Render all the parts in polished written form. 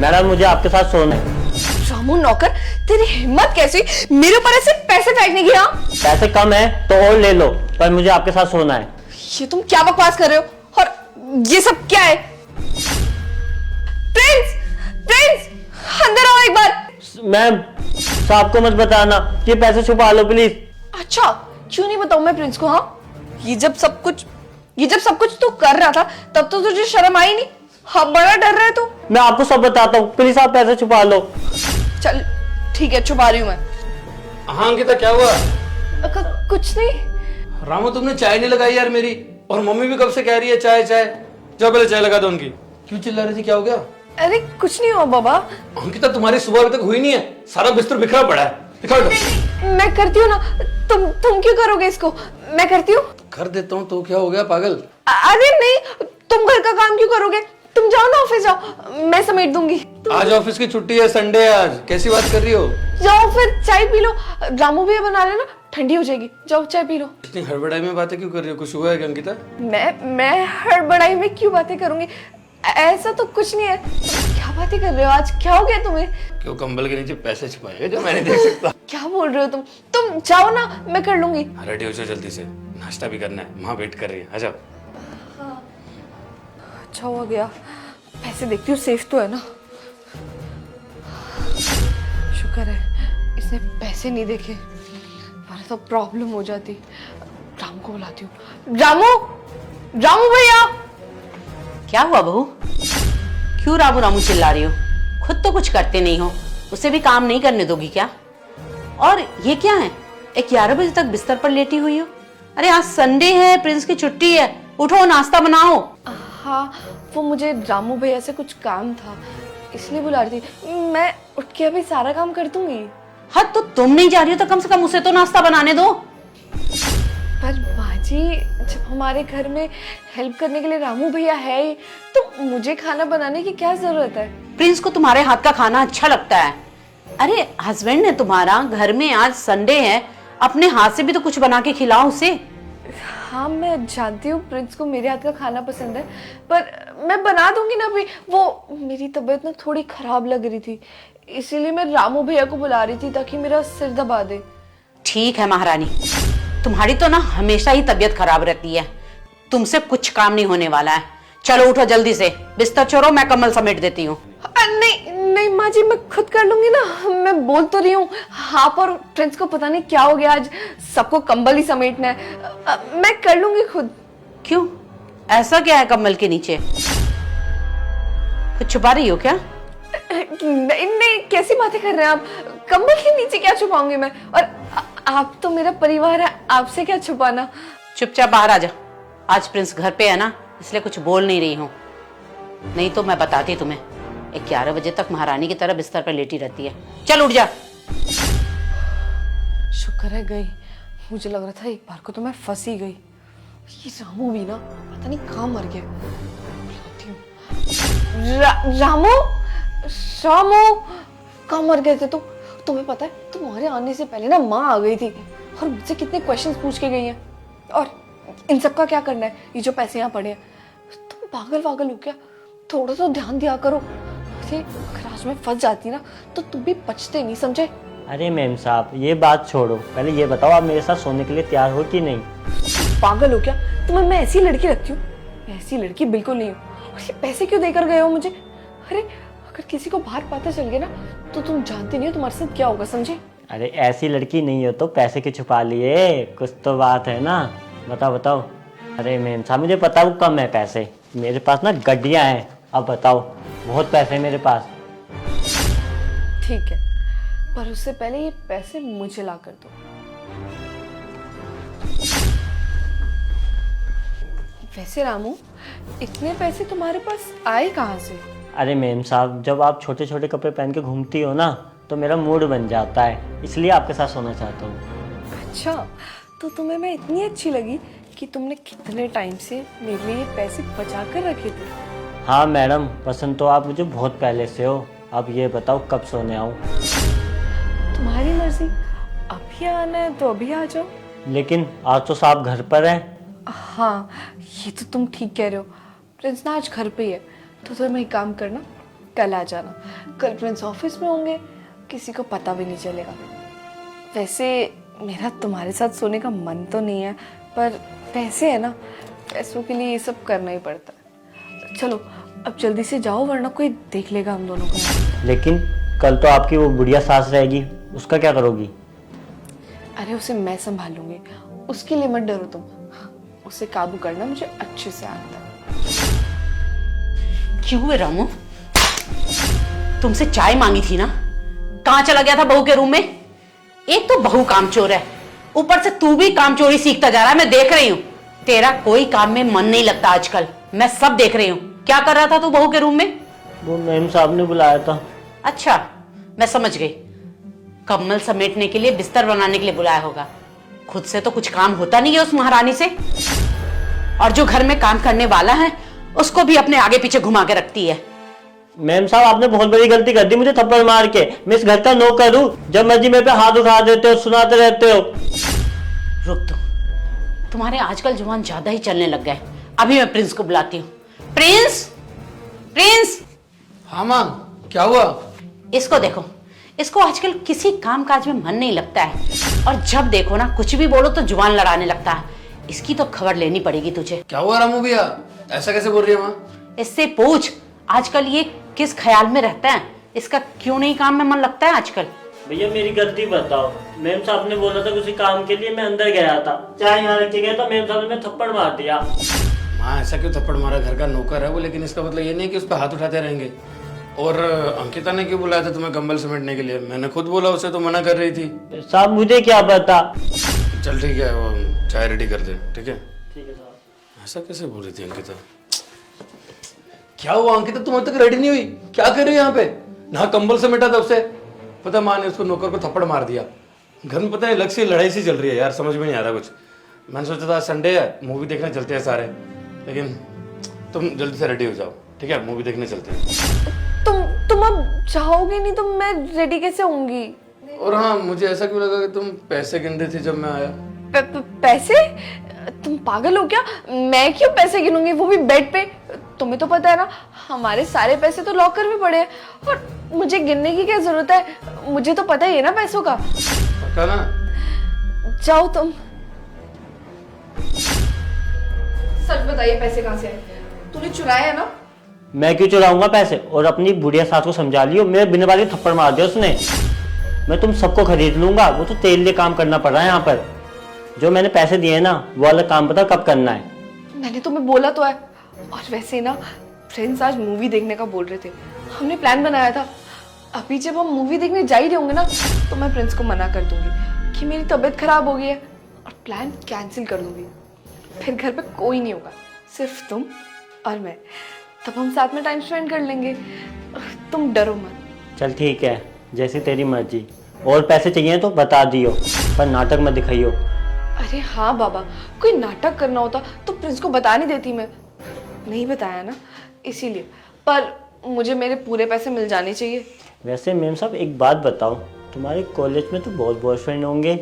Madam मुझे आपके साथ सोना है। रामू नौकर, तेरी हिम्मत कैसी मेरे ऊपर ऐसे पैसे फेंकने की? हाँ, पैसे कम है तो और ले लो, पर मुझे आपके साथ सोना है। ये तुम क्या बकवास कर रहे हो? और ये सब क्या है? प्रिंस, प्रिंस, अंदर आओ एक बार। मैम साहब को मत बताना, ये पैसे छुपा लो प्लीज। अच्छा, क्यों नहीं बताऊं मैं प्रिंस को? हाँ, ये जब सब कुछ तू कर रहा था तब तो तुझे शर्म आई नहीं? हाँ, बड़ा डर रहा है तू। मैं आपको सब बताता हूँ, प्लीज आप पैसे छुपा लो। चल ठीक है, छुपा रही हूँ मैं। हाँ अंकिता, क्या हुआ? कुछ नहीं। रामू तुमने चाय नहीं लगाई यार मेरी, और मम्मी भी कब से कह रही है चाय चाय। जाओ पहले चाय लगा दो उनकी। क्यों चिल्ला रही थी, क्या हो गया? अरे कुछ नहीं हुआ बाबा। अंकिता तुम्हारी सुबह अभी तक हुई नहीं है, सारा बिस्तर बिखरा पड़ा है। दिखाओ तो। मैं करती हूँ ना। तुम क्यों करोगे इसको? मैं करती हूँ। कर देता हूँ तो क्या हो गया पागल? अरे नहीं, तुम घर का काम क्यों करोगे? तुम जाओ ना ऑफिस जाओ, मैं समेट दूंगी। आज ऑफिस की छुट्टी है, संडे है आज, कैसी बात कर रही हो? जाओ फिर चाय पी लो, रामू भैया बना लेना, ठंडी हो जाएगी। जाओ चाय पी लो। इतनी हड़बड़ाई में बातें क्यों कर रही हो? कुछ हुआ है क्या अंकिता? मैं हड़बड़ाई में क्यों बातें करूंगी? ऐसा तो कुछ नहीं है। क्या बातें कर रहे हो? आज क्या हो गया तुम्हें? क्यों कंबल के नीचे पैसे छुपाए जो मैं नहीं देख सकता? क्या बोल रहे हो तुम जाओ ना, मैं कर लूंगी। रेडी हो जाओ जल्दी से, नाश्ता भी करना है, माँ वेट कर रही है। आ जाओ। अच्छा हो गया, पैसे देखती हूँ सेफ तो है ना। शुक्र है इसने पैसे नहीं देखे, वरना तो प्रॉब्लम हो जाती। रामू को बुलाती हूँ। रामू भैया। क्या हुआ बहू? क्यों रामू रामू चिल्ला रही हो? खुद तो कुछ करते नहीं हो, उसे भी काम नहीं करने दोगी क्या? और ये क्या है, 11 बजे तक बिस्तर पर लेटी हुई हो? अरे आज संडे है, प्रिंस की छुट्टी है, उठो नाश्ता बनाओ। हाँ, वो मुझे रामू भैया से कुछ काम था इसलिए बुला रही थी। मैं उठ के अभी सारा काम कर दूंगी। हाँ तो तुम नहीं जा रही हो तो कम से कम उसे तो नाश्ता बनाने दो। पर माँ जी, जब हमारे घर में हेल्प करने के लिए रामू भैया है ही, तो मुझे खाना बनाने की क्या जरूरत है? प्रिंस को तुम्हारे हाथ का खाना अच्छा लगता है। अरे हस्बैंड है तुम्हारा, घर में आज संडे है, अपने हाथ से भी तो कुछ बना के खिलाओ उसे। हाँ मैं जानती हूँ प्रिंस को मेरे हाथ का खाना पसंद है, पर मैं बना दूंगी ना। अभी वो मेरी तबीयत ना थोड़ी खराब लग रही थी, इसीलिए मैं रामू भैया को बुला रही थी ताकि मेरा सिर दबा दे। ठीक है महारानी, तुम्हारी तो ना हमेशा ही तबीयत खराब रहती है, तुमसे कुछ काम नहीं होने वाला है। चलो उठो जल्दी से, बिस्तर छोड़ो, मैं कम्बल समेट देती हूँ। नहीं नहीं माँ जी, मैं खुद कर लूंगी ना। मैं बोल तो रही हूँ, आप और प्रिंस को पता नहीं क्या हो गया, आज सबको कंबल ही समेटना है। मैं कर लूंगी खुद। क्यों, ऐसा क्या है कम्बल के नीचे? कुछ छुपा रही हो क्या? नहीं नहीं, कैसी बातें कर रहे हैं आप? कंबल के नीचे क्या छुपाऊंगी मैं? और आप तो मेरा परिवार है, आपसे क्या छुपाना। चुपचाप बाहर आ जा, आज प्रिंस घर पे है ना, इसलिए कुछ बोल नहीं रही हूँ, नहीं तो मैं बताती तुम्हें। 11 बजे तक महारानी की तरह बिस्तर पर लेटी रहती है। चल उठ जा। शुक्र है गई, मुझे लग रहा था एक बार को तो मैं फंस ही गई। ये रामू भी ना पता नहीं कहाँ मर गया। बुलाती हूँ। रामू कहाँ मर गए थे तुम? तुम्हें पता है तुम्हारे आने से पहले ना माँ आ गई थी और मुझसे कितने क्वेश्चंस पूछ के गई हैं। और इन सब का क्या करना है? ये जो पैसे यहाँ पड़े हैं, तुम पागल हो क्या? थोड़ा तो ध्यान दिया करो। अगर आज मैं फंस जाती ना तो तुम भी बचते नहीं, समझे? अरे मैम साहब ये बात छोड़ो, पहले ये बताओ आप मेरे साथ सोने के लिए तैयार हो कि नहीं? पागल हो क्या? तुम्हें मैं ऐसी लड़की रखती हूँ? ऐसी लड़की बिल्कुल नहीं हूँ। और ये पैसे क्यों देकर गए हो मुझे? अरे अगर किसी को बाहर पता चल गया ना तो तुम जानते नहीं हो तुम्हारे साथ क्या होगा, समझे? अरे ऐसी लड़की नहीं हो तो पैसे क्यों छुपा लिए? कुछ तो बात है ना, बताओ। अरे मैम साहब मुझे पता वो कम है पैसे, मेरे पास ना गड्डियाँ हैं। अब बताओ, बहुत पैसे हैं मेरे पास। ठीक है, पर उससे पहले ये पैसे मुझे ला कर दो। वैसे रामू, इतने पैसे तुम्हारे पास आए कहाँ से? अरे मैम साहब, जब आप छोटे छोटे कपड़े पहन के घूमती हो ना तो मेरा मूड बन जाता है, इसलिए आपके साथ सोना चाहता हूँ। अच्छा, तो तुम्हें मैं इतनी अच्छी लगी कि तुमने कितने टाइम से मेरे लिए पैसे बचा कर रखे थे? हाँ मैडम, पसंद तो आप मुझे बहुत पहले से हो। अब ये बताओ कब सोने आऊँ? तुम्हारी मर्जी, अभी आना है तो अभी आ जाओ। लेकिन आज तो साहब घर पर हैं। हाँ, ये तो तुम ठीक कह रहे हो। प्रिंस ना आज घर पे ही है, तो तुम एक काम करना, कल आ जाना। कल प्रिंस ऑफिस में होंगे, किसी को पता भी नहीं चलेगा। वैसे मेरा तुम्हारे साथ सोने का मन तो नहीं है, पर पैसे है ना, पैसों के लिए ये सब करना ही पड़ता है। चलो अब जल्दी से जाओ, वरना कोई देख लेगा हम दोनों को। लेकिन कल तो आपकी वो बुढ़िया सास रहेगी, उसका क्या करोगी? अरे उसे मैं संभालूंगी, उसके लिए मत डरो तुम। उसे काबू करना मुझे अच्छे से आता है। क्यों है रामू? तुमसे चाय मांगी थी ना, कहाँ चला गया था बहू के रूम में? एक तो बहू कामचोर है, ऊपर से तू भी कामचोरी सीखता जा रहा है। मैं देख रही हूँ तेरा कोई काम में मन नहीं लगता आजकल, मैं सब देख रही हूँ। क्या कर रहा था तू बहू के रूम में? वो मैम साहब ने बुलाया था। अच्छा, मैं समझ गई, कम्बल समेटने के लिए, बिस्तर बनाने के लिए बुलाया होगा। खुद से तो कुछ काम होता नहीं है उस महारानी से, और जो घर में काम करने वाला है उसको भी अपने आगे पीछे घुमा के रखती है। मैम साहब आपने बहुत बड़ी गलती कर दी मुझे थप्पड़ मार के। मैं इस घर का नौकर हूँ, जब मर्जी मेरे पे हाथ उठा देते हो, सुनाते रहते हो। रुक तू, तुम्हारे आजकल जुबान ज्यादा ही चलने लग गए। अभी मैं प्रिंस को बुलाती हूँ। Prince, Prince. हाँ माँ, क्या हुआ? इसको देखो, इसको आजकल किसी काम काज में मन नहीं लगता है, और जब देखो ना कुछ भी बोलो तो जुबान लड़ाने लगता है। इसकी तो खबर लेनी पड़ेगी तुझे। क्या हुआ रामू भैया, ऐसा कैसे बोल रही है माँ? इससे पूछ, आजकल ये किस ख्याल में रहता है, इसका क्यों नहीं काम में मन लगता है आजकल? भैया मेरी गलती बताओ, मैम साहब ने बोला था किसी काम के लिए, मैं अंदर गया था, चाय यहाँ रखी गया था, मैम साहब ने थप्पड़ मार दिया। माँ ऐसा क्यों थप्पड़ मारा? घर का नौकर है वो, लेकिन इसका मतलब ये नहीं कि उस पर हाथ उठाते रहेंगे। और अंकिता ने क्यों बुलाया था तुम्हें कंबल समेटने के लिए? मैंने खुद बोला, उसे तो मना कर रही थी। साहब मुझे क्या पता। चल ठीक है, वो चाय रेडी कर दे। ठीक है ठीक है साहब। ऐसा कैसे बोल रही थी अंकिता? क्या हुआ अंकिता, तुम अभी तक रेडी नहीं हुई? क्या कर रही हो यहाँ पे? ना कंबल समेटा तब से। पता माँ ने उसको नौकर को थप्पड़ मार दिया। घर में पता है अलग से लड़ाई सी चल रही है यार, समझ में नहीं आ रहा कुछ। मैंने सोचा था संडे है, मूवी देखने चलते हैं सारे, लेकिन तुम जल्दी से रेडी हो जाओ। ठीक है, मूवी देखने चलते हैं। तुम अब जाओगे नहीं तो मैं रेडी कैसे होंगी? और हाँ, मुझे ऐसा क्यों लगा कि तुम पैसे गिन रही थी जब मैं आया? पैसे? तुम पागल हो क्या? मैं क्यों पैसे गिनूंगी, वो भी बेड पे? तुम्हें तो पता है ना, हमारे सारे पैसे तो लॉकर में पड़े हैं, और मुझे गिनने की क्या जरूरत है? मुझे तो पता ही है ना पैसों का। पक्का ना? जाओ तुम। सच बताइए पैसे कहाँ से आए? तूने चुराया है ना? मैं क्यों चुराऊंगा पैसे? और अपनी बुढ़िया सास को समझा लियो, मेरे बिना बात के थप्पड़ मार दिया उसने। मैं तुम सबको खरीद लूंगा, वो तो तेल लिए काम करना पड़ रहा है यहाँ पर। जो मैंने पैसे दिए हैं ना, वो अलग काम पता कब करना है। मैंने तुम्हें बोला तो है। और वैसे ना, फ्रेंड्स आज मूवी देखने का बोल रहे थे, हमने प्लान बनाया था। अभी जब हम मूवी देखने जा ही रहे होंगे ना, तो मैं प्रिंस को मना कर दूंगी कि मेरी तबीयत खराब हो गई है, और प्लान कैंसिल कर दूंगी। फिर घर पे कोई नहीं होगा, सिर्फ तुम और मैं। तब हम साथ में टाइम स्पेंड कर लेंगे। तुम डरो मत। चल ठीक है, जैसी तेरी मर्जी। और पैसे चाहिए तो बता दियो, पर नाटक मत दिखाइयो। अरे हाँ बाबा, कोई नाटक करना होता तो प्रिंस को बता नहीं देती मैं। नहीं बताया ना, इसीलिए। पर मुझे मेरे पूरे पैसे मिल जाने चाहिए। वैसे मैम साहब एक बात बताओ, तुम्हारे कॉलेज में तो बहुत बॉयफ्रेंड होंगे।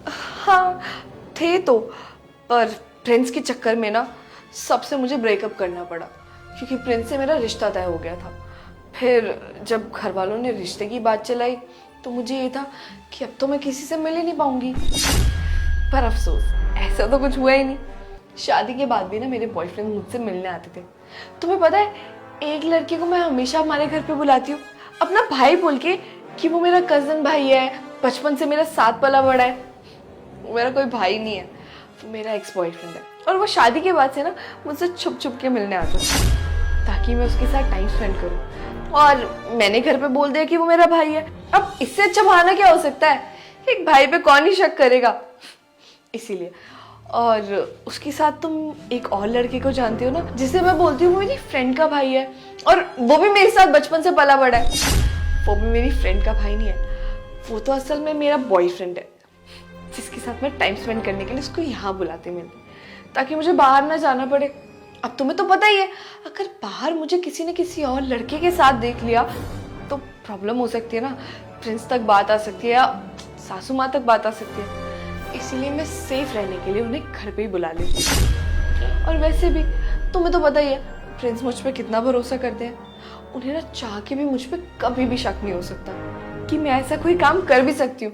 हाँ थे तो, पर प्रिंस के चक्कर में ना सबसे मुझे ब्रेकअप करना पड़ा, क्योंकि प्रिंस से मेरा रिश्ता तय हो गया था। फिर जब घर वालों ने रिश्ते की बात चलाई तो मुझे ये था कि अब तो मैं किसी से मिल ही नहीं पाऊंगी। पर अफसोस, ऐसा तो कुछ हुआ ही नहीं। शादी के बाद भी ना मेरे बॉयफ्रेंड मुझसे मिलने आते थे। तुम्हें पता है, एक लड़की को मैं हमेशा हमारे घर पे बुलाती हूँ, अपना भाई बोल के, कि वो मेरा कजन भाई है, बचपन से मेरा साथ पला बड़ा है। वो मेरा कोई भाई नहीं है, वो मेरा एक्स बॉयफ्रेंड है। और वो शादी के बाद से ना मुझसे छुप छुप के मिलने आता था, ताकि मैं उसके साथ टाइम स्पेंड करूं। और मैंने घर पे बोल दिया कि वो मेरा भाई है। अब इससे अच्छा बहाना क्या हो सकता है? एक भाई पे कौन ही शक करेगा? इसीलिए। और उसके साथ तुम एक और लड़के को जानती हो ना, जिसे मैं बोलती हूँ वो मेरी फ्रेंड का भाई है, और वो भी मेरे साथ बचपन से पला बड़ा है। वो भी मेरी फ्रेंड का भाई नहीं है, वो तो असल में मेरा बॉयफ्रेंड है, जिसके साथ मैं टाइम स्पेंड करने के लिए उसको यहाँ बुलाते मिले, ताकि मुझे बाहर ना जाना पड़े। अब तुम्हें तो पता ही है, अगर बाहर मुझे किसी ने किसी और लड़के के साथ देख लिया तो प्रॉब्लम हो सकती है ना, प्रिंस तक बात आ सकती है, या सासू माँ तक बात आ सकती है। इसीलिए मैं सेफ रहने के लिए उन्हें घर पे ही बुला लेती हूँ। और वैसे भी तुम्हें तो पता ही है प्रिंस मुझ पे कितना भरोसा करते हैं, उन्हें ना चाह के भी मुझ पे कभी भी शक नहीं हो सकता कि मैं ऐसा कोई काम कर भी सकती हूँ।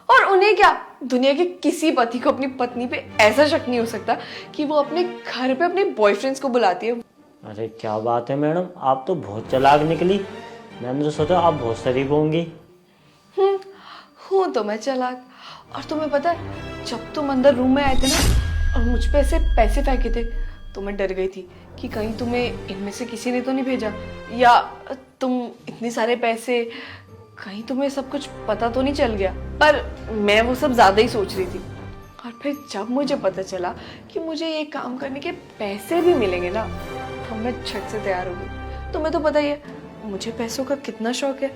और उन्हें क्या, दुनिया के किसी पति को अपनी पत्नी पे ऐसा शक नहीं हो सकता कि वो अपने घर पे अपने बॉयफ्रेंड्स को बुलाती है। अरे क्या बात है मैडम, आप तो बहुत चालाक निकली। मैंने तो सोचा आप बहुत शरीफ होंगी। हूँ तो मैं चालाक। और तुम्हें पता है, जब तुम अंदर रूम में आए थे ना और मुझ पे ऐसे पैसे फेंके थे, तो मैं डर गई थी कि कहीं तुम्हें इनमें से किसी ने तो नहीं भेजा, या तुम इतने सारे पैसे, कहीं तुम्हें सब कुछ पता तो नहीं चल गया। पर मैं वो सब ज्यादा ही सोच रही थी। और फिर जब मुझे पता चला कि मुझे ये काम करने के पैसे भी मिलेंगे ना, तो मैं झट से तैयार हो गई। तुम्हें तो पता ही है मुझे पैसों का कितना शौक है।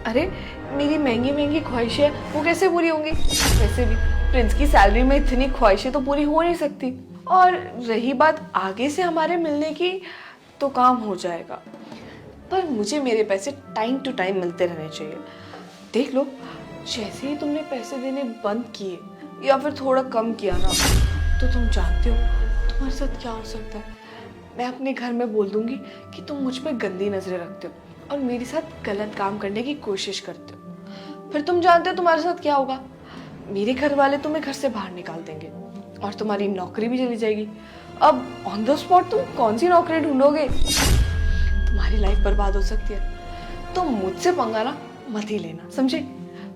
अरे मेरी महंगी महंगी ख्वाहिशें वो कैसे पूरी होंगी? वैसे भी प्रिंस की सैलरी में इतनी ख्वाहिशें तो पूरी हो नहीं सकती। और रही बात आगे से हमारे मिलने की, तो काम हो जाएगा, पर मुझे मेरे पैसे टाइम टू टाइम मिलते रहने चाहिए। देख लो, जैसे ही तुमने पैसे देने बंद किए या फिर थोड़ा कम किया ना, तो तुम जानते हो तुम्हारे साथ क्या हो सकता है। मैं अपने घर में बोल दूंगी कि तुम मुझ पे गंदी नजरें रखते हो और मेरे साथ गलत काम करने की कोशिश करते हो। फिर तुम जानते हो तुम्हारे साथ क्या होगा। मेरे घर वाले तुम्हें घर से बाहर निकाल देंगे और तुम्हारी नौकरी भी चली जाएगी। अब ऑन द स्पॉट तुम कौन सी नौकरी ढूंढोगे? तुम्हारी लाइफ बर्बाद हो सकती है। तो मुझसे पंगा ना मत ही लेना, समझे?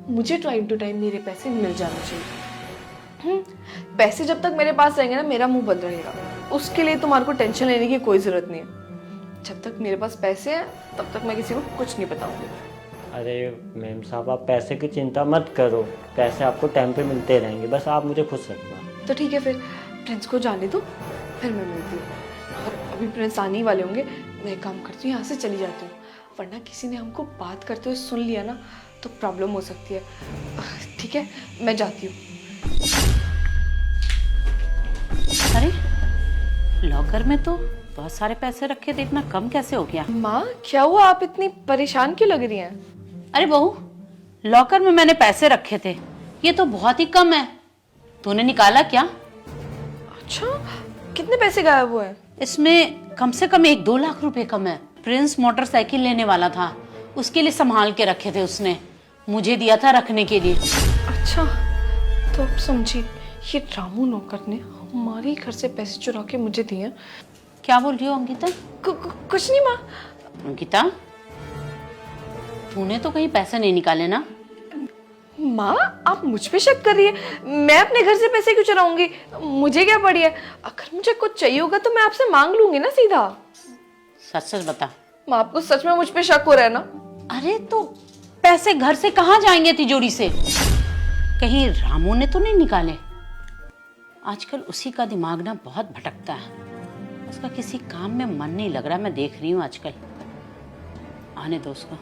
मुझे टाइम टू टाइम मेरे पैसे मिल जाने चाहिए। पैसे जब तक मेरे पास रहेंगे ना, मेरा मुंह बंद रहेगा। उसके लिए तुम्हारे को टेंशन लेने की कोई जरूरत नहीं है। जब तक मेरे पास पैसे हैं तब तक मैं किसी को कुछ नहीं बताऊंगी। अरे मैम साहब, आप पैसे की चिंता मत करो, पैसे आपको टाइम पे मिलते रहेंगे, बस आप मुझे खुश रखना। तो ठीक है, फिर प्रिंस को जाने दो, फिर मैं मिलती हूँ। और अभी प्रिंस आने ही वाले होंगे, मैं एक काम करती हूँ, यहाँ से चली जाती हूँ, वरना किसी ने हमको बात करते हुए सुन लिया ना तो प्रॉब्लम हो सकती है। ठीक है, मैं जाती हूँ। अरे लॉकर में तो बहुत सारे पैसे रखे थे, इतना कम कैसे हो गया? माँ क्या हुआ, आप इतनी परेशान क्यों लग रही हैं? अरे बहू, लॉकर में मैंने पैसे रखे थे, ये तो बहुत ही कम है। तूने निकाला क्या? अच्छा, कितने पैसे गायब हुए हैं? इसमें कम से कम 1-2 लाख रुपए कम है। प्रिंस मोटरसाइकिल लेने वाला था, उसके लिए संभाल के रखे थे उसने, मुझे दिया था रखने के लिए। अच्छा, तो अब समझी, ये रामू नौकर ने हमारे घर से पैसे चुरा के मुझे दिए हैं। क्या बोल रही हो अंकिता? कुछ नहीं माँ। अंकिता, तूने तो कहीं पैसे नहीं निकाले ना? माँ आप मुझ पे शक कर रही है? मैं अपने घर से पैसे क्यों चुराऊंगी? मुझे क्या पड़ी है? अगर मुझे कुछ चाहिए होगा तो मैं आपसे मांग लूंगी ना सीधा। सच सच बता। माँ आपको सच में मुझ पे शक हो रहा है ना? अरे तो पैसे घर से कहाँ जाएंगे तिजोरी से? कहीं रामू ने तो नहीं निकाले? आजकल उसी का दिमाग ना बहुत भटकता है, उसका किसी काम में मन नहीं लग रहा, मैं देख रही हूँ आजकल। आने दो उसको,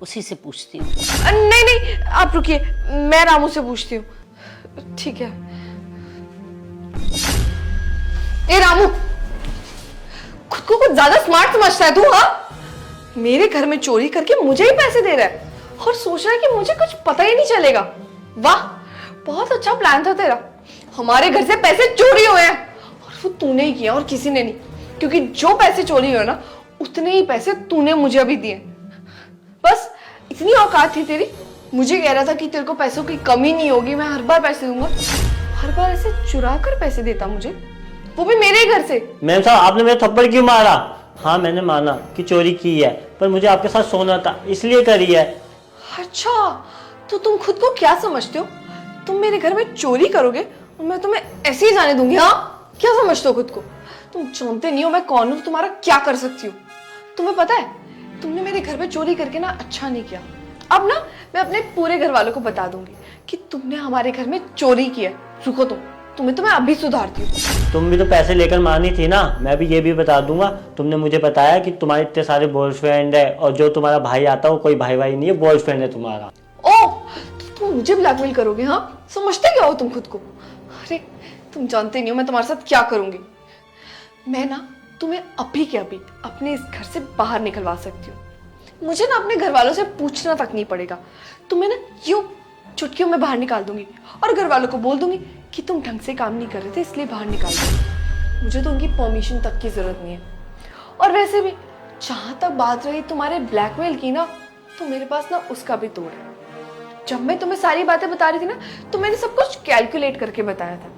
उसी से पूछती हूँ। नहीं नहीं, आप रुकिए, मैं रामू से पूछती हूँ। ठीक है। ए रामू, खुद को कुछ ज्यादा स्मार्ट समझता है तू? हाँ, मेरे घर में चोरी करके मुझे ही पैसे दे रहा है और सोच रहा है कि मुझे कुछ पता ही नहीं चलेगा। वाह, बहुत अच्छा प्लान था तेरा। हमारे घर से पैसे चोरी हुए हैं और वो तूने ही किया और किसी ने नहीं, क्योंकि जो पैसे चोरी हुए ना उतने ही पैसे तूने मुझे अभी दिए। बस इतनी औकात थी तेरी। मुझे कह रहा था कि तेरे को पैसों की कमी नहीं होगी, मैं हर बार पैसे दूंगा। हर बार ऐसे चुरा कर पैसे देता मुझे, वो भी मेरे घर से। मैम साहब, आपने मेरे थप्पड़ क्यों मारा? हाँ मैंने माना कि चोरी की है, पर मुझे आपके साथ सोना था इसलिए करी है। अच्छा, तो तुम खुद को क्या समझते हो? तुम मेरे घर में चोरी करोगे और मैं तुम्हें ऐसे ही जाने दूंगी? हाँ, क्या समझते हो खुद को? तुम जानते नहीं हो मैं कौन हूँ, तुम्हारा क्या कर सकती हूँ। तुम्हें पता है, तुमने मेरे घर में चोरी करके ना अच्छा नहीं किया। अब ना मैं अपने पूरे घर वालों को बता दूंगी कि तुमने हमारे घर में चोरी की है। रुको तुम्हें तो मैं अभी सुधारती हूँ। तुम भी तो पैसे लेकर मानी थी ना। मैं भी ये भी बता दूंगा, तुमने मुझे बताया कि तुम्हारे इतने सारे बॉयफ्रेंड है और जो तुम्हारा भाई आता है वो कोई भाई नहीं है, बॉयफ्रेंड है तुम्हारा। ओह, तो तुम मुझे ब्लैकमेल करोगे? हाँ, समझते क्या हो तुम खुद को? अरे तुम जानते नहीं हो मैं तुम्हारे साथ क्या करूंगी। मैं ना तुम्हें अभी के अभी अपने इस घर से बाहर निकलवा सकती हूँ। मुझे ना अपने घर वालों से पूछना तक नहीं पड़ेगा। तुम्हें ना यूं चुटकियों में बाहर निकाल दूंगी और घर वालों को बोल दूंगी कि तुम ढंग से काम नहीं कर रहे थे इसलिए बाहर निकाल दो। मुझे तो उनकी परमिशन तक की जरूरत नहीं है। और वैसे भी जहां तक बात रही तुम्हारे ब्लैकमेल की ना, तो मेरे पास ना उसका भी तोड़ है। जब मैं तुम्हें सारी बातें बता रही थी ना, तो मैंने सब कुछ कैलकुलेट करके बताया था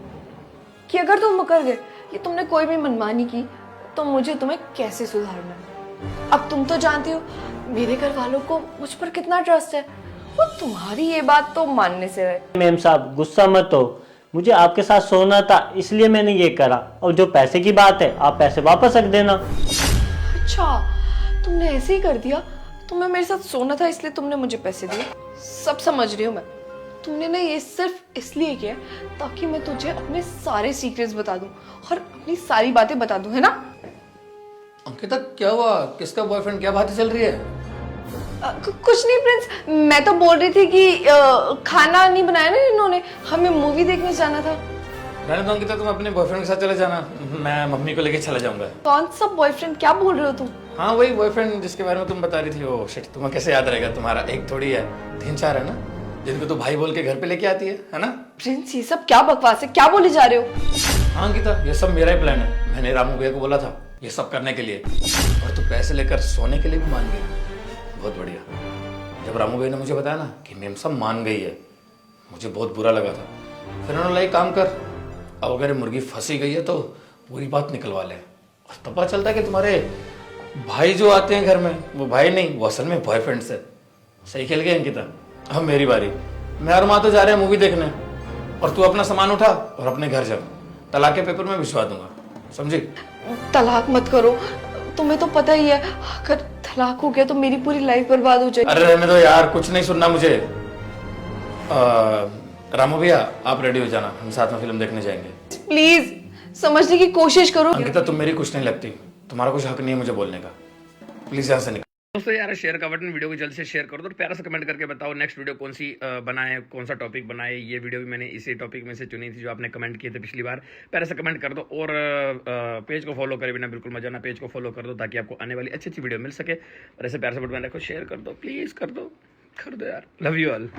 कि अगर तुम मुकर गए या तुमने कोई भी मनमानी की तो मुझे तुम्हें कैसे सुधारना है। अब तुम तो जानती हो मेरे घर वालों को मुझ पर कितना ट्रस्ट है, वो तुम्हारी ये बात तो मानने से रहे। मेम साहब गुस्सा मत हो, मुझे आपके साथ सोना था इसलिए मैंने ये करा। और जो पैसे की बात है, आप पैसे वापस रख देना। अच्छा, तुमने ऐसे ही कर दिया? तुम्हें मेरे साथ सोना था इसलिए तुमने मुझे पैसे दिए? सब समझ रही हूँ मैं। तुमने ना ये सिर्फ इसलिए किया ताकि मैं तुझे अपने सारे सीक्रेट्स बता दूं और अपनी सारी बातें बता दूं, है ना? अंकिता क्या हुआ? किसका बॉयफ्रेंड? क्या बातें चल रही है? कुछ नहीं प्रिंस, मैं तो बोल रही थी कि खाना नहीं बनाया ना इन्होंने, हमें मूवी देखने जाना था। रहने दो अंकिता, तुम अपने बॉयफ्रेंड के साथ चले जाना, मैं मम्मी को लेके चला जाऊंगा। कौन सा बॉयफ्रेंड? क्या बोल रहे हो तुम? हाँ वही बॉयफ्रेंड जिसके बारे में तुम बता रही थी। ओ शिट, तुम्हें कैसे याद रहेगा? तुम्हारा एक थोड़ी है, 3-4 है ना, जिनको तो भाई बोल के घर पे लेके आती है ना? प्रिंस ये सब क्या बकवास है, क्या बोले जा रहे हो? हाँ अंकिता, ये सब मेरा ही प्लान है। मैंने रामू भैया को बोला था ये सब करने के लिए, और तू पैसे लेकर सोने के लिए भी मान गई। बहुत बढ़िया। जब रामू भैया ने मुझे बताया ना कि मेम सब मान गई है, मुझे बहुत बुरा लगा था। फिर उन्होंने बोला एक काम कर, अब अगर मुर्गी फंसी गई है तो पूरी बात निकलवा ले। और तब पता चलता है कि तुम्हारे भाई जो आते हैं घर में, वो भाई नहीं, वो असल में बॉयफ्रेंड्स है। सही खेल गए अंकिता। अब मेरी बारी। मैं और माँ तो जा रहे हैं मूवी देखने, और तू अपना सामान उठा और अपने घर जा। तलाक के पेपर में भिजवा दूंगा, समझी? तलाक मत करो, तुम्हें तो पता ही है अगर तलाक हो गया तो मेरी पूरी लाइफ बर्बाद हो जाएगी। अरे रहने दो यार, कुछ नहीं सुनना मुझे। रामू भैया आप रेडी हो जाना, हम साथ में फिल्म देखने जाएंगे। प्लीज समझने की कोशिश करो। अंकिता तुम मेरी कुछ नहीं लगती, तुम्हारा कुछ हक नहीं है मुझे बोलने का। प्लीज यहाँ से निकल। दोस्तों यार शेयर का बटन, वीडियो को जल्द से शेयर कर दो और प्यारा सा कमेंट करके बताओ नेक्स्ट वीडियो कौन सी बनाए, कौन सा टॉपिक बनाए। ये वीडियो भी मैंने इसी टॉपिक में से चुनी थी जो आपने कमेंट किए थे पिछली बार। प्यारा सा कमेंट कर दो और पेज को फॉलो करे बिना बिल्कुल मजा ना, पेज को फॉलो कर दो ताकि आपको आने वाली अच्छी अच्छी वीडियो मिल सके। और ऐसे प्यारा सा बटन रखो, शेयर कर दो, प्लीज कर दो यार। Love you all.